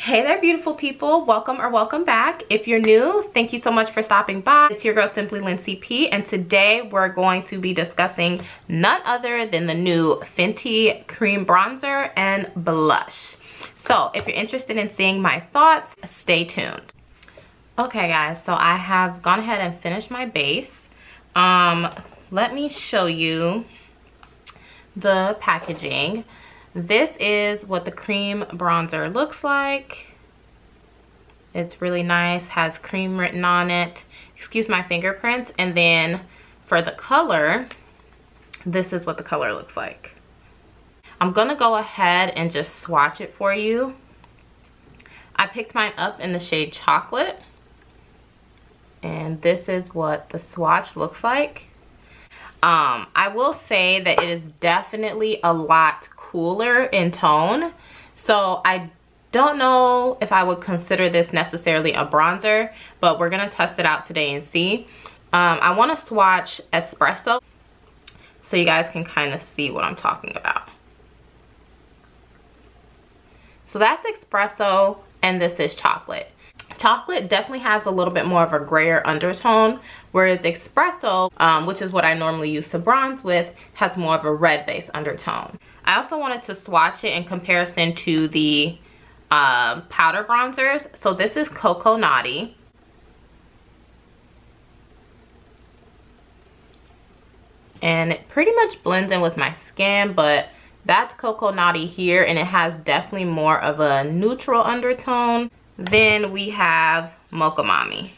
Hey there, beautiful people. Welcome or welcome back. If you're new, thank you so much for stopping by. It's your girl Simply Lynn CP, and today we're going to be discussing none other than the new Fenty cream bronzer and blush. So if you're interested in seeing my thoughts, stay tuned. Okay guys, so I have gone ahead and finished my base. Let me show you the packaging. This is what the cream bronzer looks like. It's really nice, has cream written on it. Excuse my fingerprints. And then for the color, this is what the color looks like. I'm gonna go ahead and just swatch it for you. I picked mine up in the shade Chocolate. And this is what the swatch looks like. I will say that it is definitely a lot cooler in tone, so I don't know if I would consider this necessarily a bronzer, but we're gonna test it out today and see. I want to swatch Espresso so you guys can kind of see what I'm talking about. So that's Espresso and this is Chocolate. Chocolate definitely has a little bit more of a grayer undertone, whereas Espresso, which is what I normally use to bronze with, has more of a red base undertone. I also wanted to swatch it in comparison to the powder bronzers. So this is Cocoa Naughty. And it pretty much blends in with my skin, but that's Cocoa Naughty here, and it has definitely more of a neutral undertone. Then we have Mocha Mommy,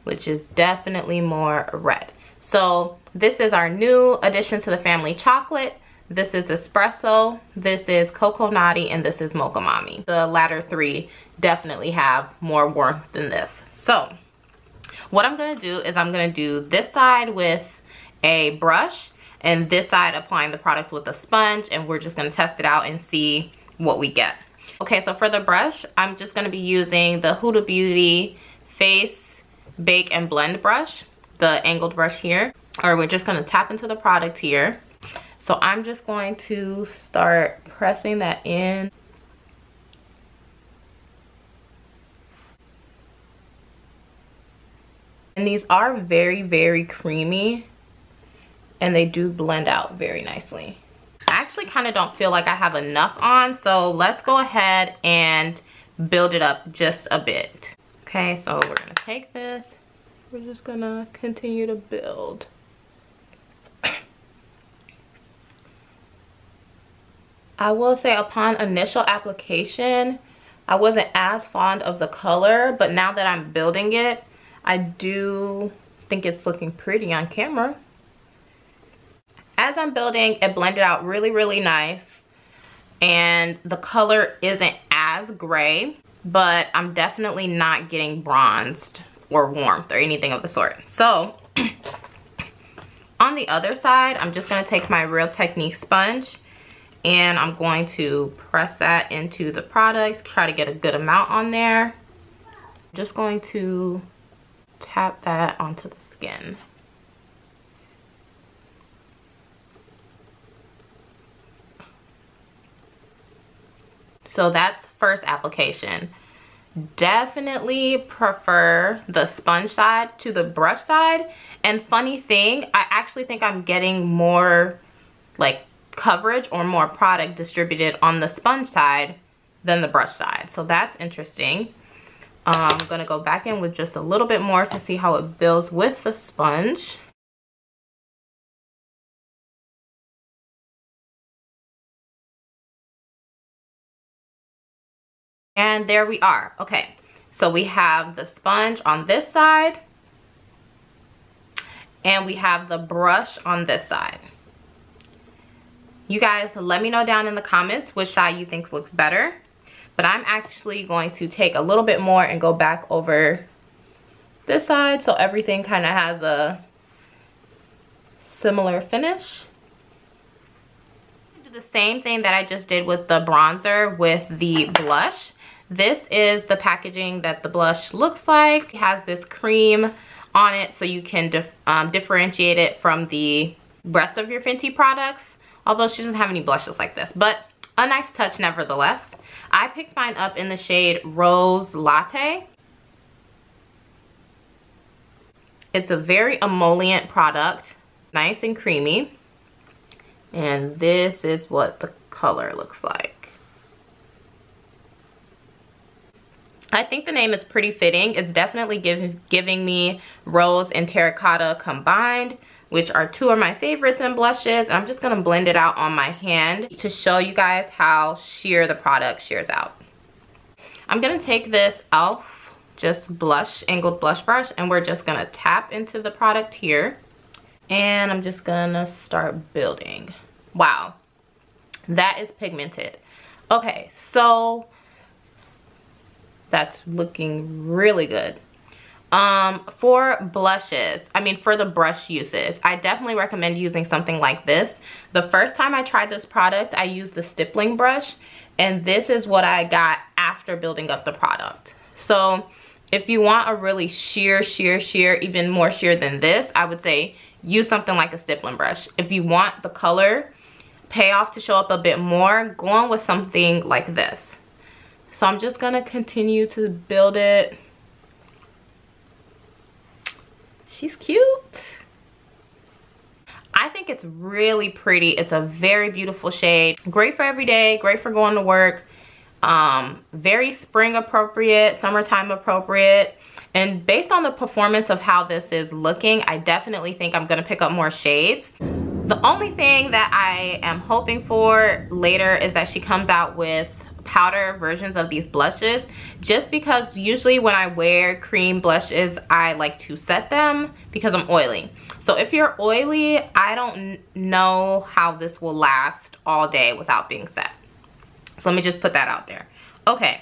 which is definitely more red. So this is our new addition to the family, Chocolate. This is Espresso, this is Cocoa Naughty, and this is Mocha Mommy. The latter three definitely have more warmth than this. So what I'm gonna do is I'm gonna do this side with a brush and this side applying the product with a sponge, and we're just gonna test it out and see what we get. Okay, so for the brush, I'm just gonna be using the Huda Beauty Face Bake and Blend brush, the angled brush here, or we're just gonna tap into the product here. So I'm just going to start pressing that in. And these are very, very creamy, and they do blend out very nicely. I actually kind of don't feel like I have enough on, so let's go ahead and build it up just a bit. Okay, so we're gonna take this. We're just gonna continue to build. I will say upon initial application, I wasn't as fond of the color, but now that I'm building it, I do think it's looking pretty on camera. As I'm building, it blended out really, really nice. And the color isn't as gray, but I'm definitely not getting bronzed or warmth or anything of the sort. So on the other side, I'm just gonna take my Real Technique sponge and I'm going to press that into the product, try to get a good amount on there. I'm just going to tap that onto the skin. So that's first application. Definitely prefer the sponge side to the brush side. And funny thing, I actually think I'm getting more like coverage or more product distributed on the sponge side than the brush side. So that's interesting. I'm gonna go back in with just a little bit more to see how it builds with the sponge. And there we are. Okay, so we have the sponge on this side and we have the brush on this side. You guys let me know down in the comments which side you think looks better, but I'm actually going to take a little bit more and go back over this side so everything kind of has a similar finish. Do the same thing that I just did with the bronzer with the blush. This is the packaging that the blush looks like. It has this cream on it so you can differentiate it from the rest of your Fenty products. although she doesn't have any blushes like this, but a nice touch nevertheless. I picked mine up in the shade Rose Latte. It's a very emollient product, nice and creamy. And this is what the color looks like. I think the name is pretty fitting. It's definitely giving me rose and terracotta combined, which are two of my favorites in blushes. I'm just gonna blend it out on my hand to show you guys how sheer the product sheers out. I'm gonna take this e.l.f. just blush, angled blush brush, and we're just gonna tap into the product here. And I'm just gonna start building. Wow, that is pigmented. Okay, so that's looking really good. For blushes, for the brush uses, I definitely recommend using something like this. The first time I tried this product, I used the stippling brush, and this is what I got after building up the product. So if you want a really sheer, even more sheer than this, I would say use something like a stippling brush. If you want the color payoff to show up a bit more, go on with something like this. So I'm just gonna continue to build it. She's cute. I think it's really pretty. It's a very beautiful shade. Great for every day, great for going to work. Very spring appropriate, summertime appropriate. And based on the performance of how this is looking, I definitely think I'm gonna pick up more shades. The only thing that I am hoping for later is that she comes out with powder versions of these blushes, just because usually when I wear cream blushes, I like to set them because I'm oily. So if you're oily, I don't know how this will last all day without being set. So let me just put that out there. Okay,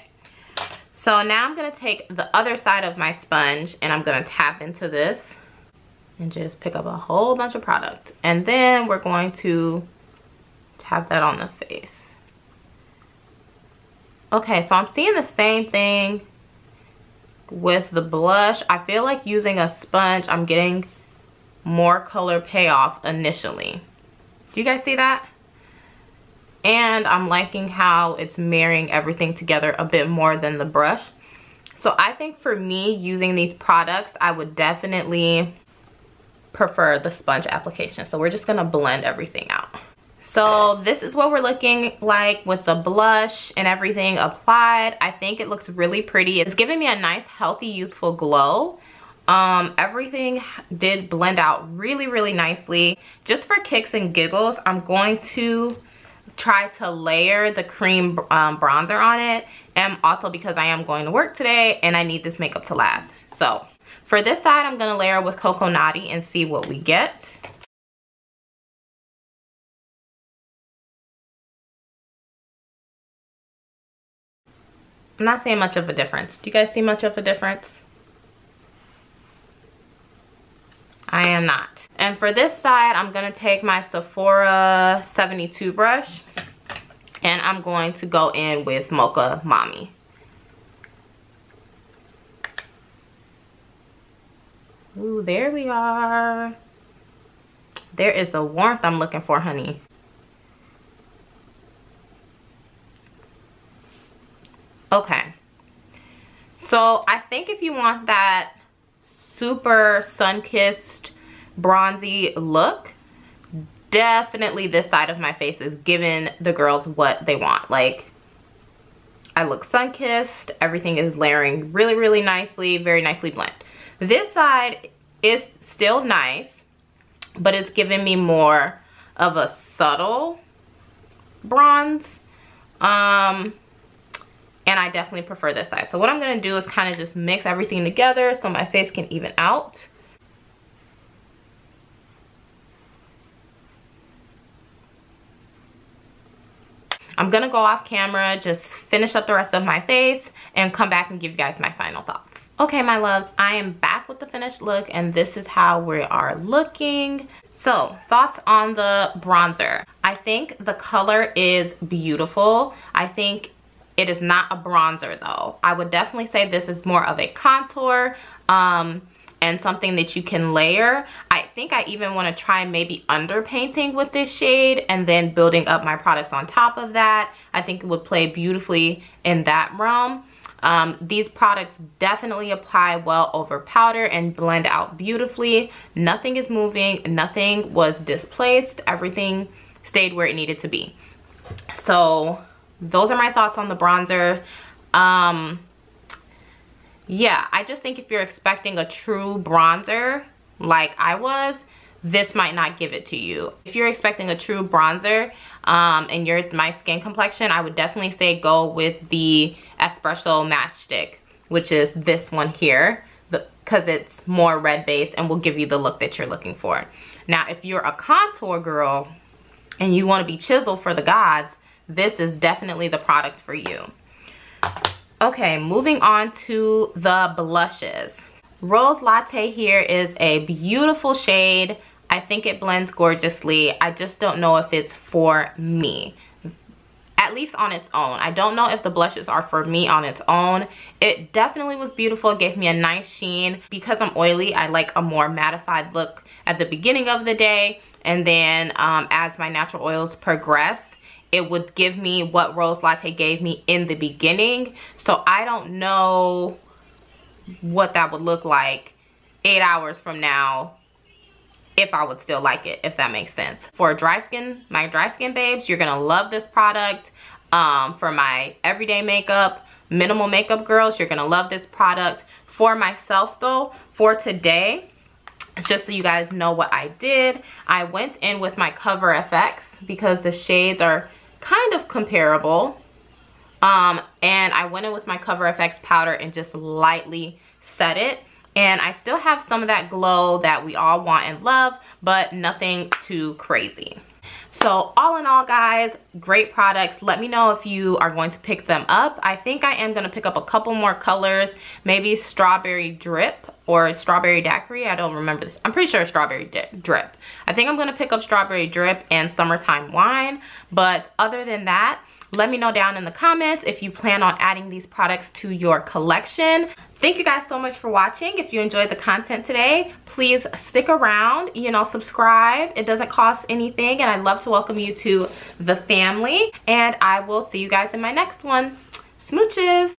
so now I'm gonna take the other side of my sponge and I'm gonna tap into this and just pick up a whole bunch of product. And then we're going to tap that on the face. Okay, so I'm seeing the same thing with the blush. I feel like using a sponge, I'm getting more color payoff initially. Do you guys see that? And I'm liking how it's marrying everything together a bit more than the brush. So I think for me, using these products, I would definitely prefer the sponge application. So we're just gonna blend everything out. So this is what we're looking like with the blush and everything applied. I think it looks really pretty. It's giving me a nice, healthy, youthful glow. Everything did blend out really nicely. Just for kicks and giggles, I'm going to try to layer the cream bronzer on it, and also because I am going to work today and I need this makeup to last. So for this side, I'm gonna layer with Coco Naughty and see what we get. I'm not seeing much of a difference. Do you guys see much of a difference? I am not. And for this side, I'm gonna take my Sephora 72 brush and I'm going to go in with Mocha Mommy. Ooh, there we are. There is the warmth I'm looking for, honey. Okay, so I think if you want that super sun-kissed bronzy look, definitely this side of my face is giving the girls what they want. Like, I look sun-kissed, everything is layering really nicely, very nicely blended. This side is still nice, but it's giving me more of a subtle bronze. And I definitely prefer this side. So what I'm gonna do is kind of just mix everything together so my face can even out. I'm gonna go off camera, just finish up the rest of my face and come back and give you guys my final thoughts. Okay, my loves, I am back with the finished look and this is how we are looking. So, thoughts on the bronzer. I think the color is beautiful. I think it is not a bronzer though. I would definitely say this is more of a contour. and something that you can layer. I think I even want to try maybe underpainting with this shade and then building up my products on top of that. I think it would play beautifully in that realm. These products definitely apply well over powder and blend out beautifully. Nothing is moving, nothing was displaced, everything stayed where it needed to be. So those are my thoughts on the bronzer. Yeah, I just think if you're expecting a true bronzer like I was, this might not give it to you. If you're expecting a true bronzer and you're my skin complexion, I would definitely say go with the Espresso Matchstick, which is this one here, because it's more red based and will give you the look that you're looking for. Now, if you're a contour girl and you want to be chiseled for the gods, this is definitely the product for you. Okay, moving on to the blushes. Rose Latte here is a beautiful shade. I think it blends gorgeously. I just don't know if it's for me, at least on its own. I don't know if the blushes are for me on its own. It definitely was beautiful. It gave me a nice sheen. Because I'm oily, I like a more mattified look at the beginning of the day, and then as my natural oils progress, it would give me what Rose Latte gave me in the beginning. So I don't know what that would look like 8 hours from now, if I would still like it, if that makes sense. For dry skin, my dry skin babes, you're gonna love this product. For my everyday makeup, minimal makeup girls, you're gonna love this product. For myself though, for today, just so you guys know what I did, I went in with my Cover FX because the shades are kind of comparable. And I went in with my Cover FX powder and just lightly set it. And I still have some of that glow that we all want and love, but nothing too crazy. So all in all, guys, great products. Let me know if you are going to pick them up. I think I am going to pick up a couple more colors, maybe Strawberry Drip or Strawberry Daiquiri. I don't remember this. I'm pretty sure Strawberry Drip. I think I'm going to pick up Strawberry Drip and Summertime Wine. But other than that, let me know down in the comments if you plan on adding these products to your collection. Thank you guys so much for watching. If you enjoyed the content today, please stick around, you know, subscribe. It doesn't cost anything, and I'd love to welcome you to the family. And I will see you guys in my next one. Smooches.